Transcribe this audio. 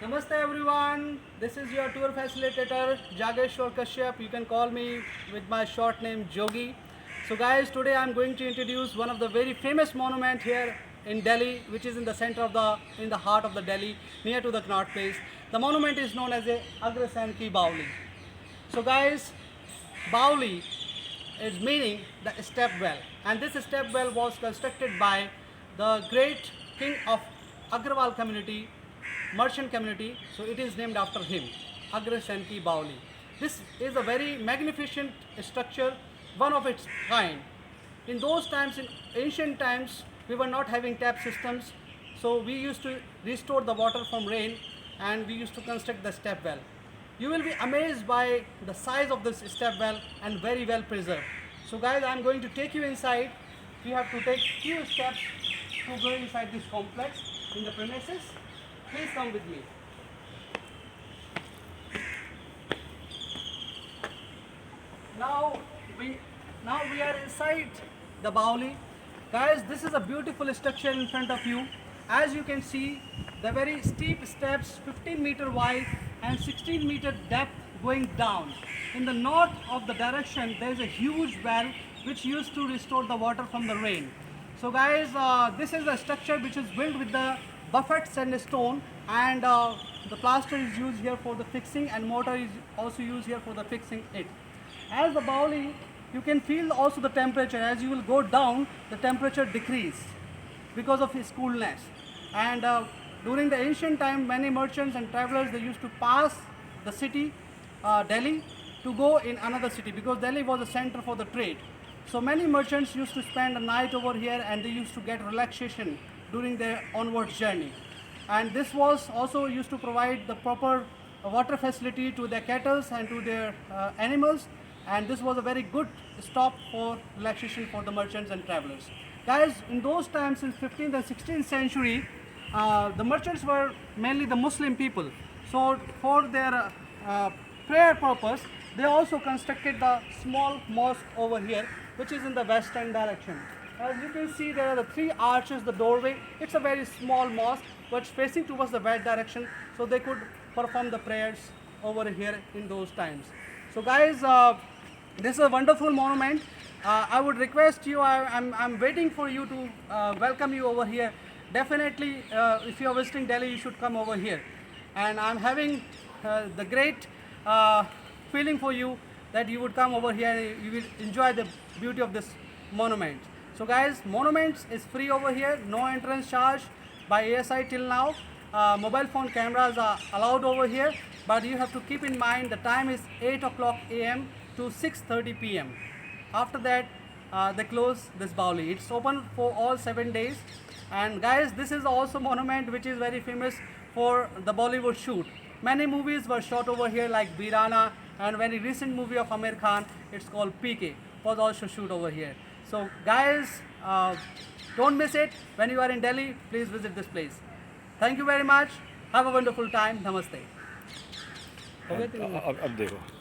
Namaste everyone, this is your tour facilitator Jageshwar Kashyap. You can call me with my short name Jogi. So guys, today I'm going to introduce one of the very famous monument here in Delhi, which is in the center of in the heart of the Delhi, near to the Connaught Place. The monument is known as a Agrasen Ki Baoli. So guys, Baoli is meaning the step well, and this step well was constructed by the great king of Agrawal community, merchant community, so it is named after him, Agrasen Ki Baoli. This is a very magnificent structure, one of its kind. In those times, in ancient times, we were not having tap systems, so we used to restore the water from rain and we used to construct the step well. You will be amazed by the size of this step well and very well preserved. So guys, I am going to take you inside. You have to take few steps to go inside this complex in the premises. Please come with me. Now we now we are inside the Baoli. Guys, this is a beautiful structure in front of you. As you can see, the very steep steps, 15-meter wide and 16-meter depth going down. In the north of the direction, there is a huge well which used to restore the water from the rain. So guys, this is a structure which is built with the buffet sandstone, and the plaster is used here for the fixing, and mortar is also used here for the fixing it. As the Baoli, you can feel also the temperature. As you will go down, the temperature decrease because of its coolness. And during the ancient time, many merchants and travelers, they used to pass the city, Delhi, to go in another city, because Delhi was a center for the trade. So many merchants used to spend a night over here, and they used to get relaxation during their onward journey. And this was also used to provide the proper water facility to their cattle and to their animals, and this was a very good stop for relaxation for the merchants and travelers. Guys, in those times, in 15th and 16th century, the merchants were mainly the Muslim people. So for their prayer purpose, they also constructed the small mosque over here, which is in the western direction. As you can see, there are the three arches, the doorway. It's a very small mosque, but facing towards the west direction, so they could perform the prayers over here in those times. So guys, this is a wonderful monument. I would request you, I'm waiting for you to welcome you over here. Definitely, if you are visiting Delhi, you should come over here. And I'm having the great feeling for you that you would come over here and you will enjoy the beauty of this monument. So guys, monuments is free over here, no entrance charge by ASI till now. Mobile phone cameras are allowed over here, but you have to keep in mind the time is 8 o'clock AM to 6:30 PM. After that, they close this Baoli. It's open for all 7 days. And guys, this is also monument which is very famous for the Bollywood shoot. Many movies were shot over here, like Birana, and very recent movie of Amir Khan, it's called PK, was also shoot over here. So guys, don't miss it. When you are in Delhi, please visit this place. Thank you very much. Have a wonderful time. Namaste. अब देखो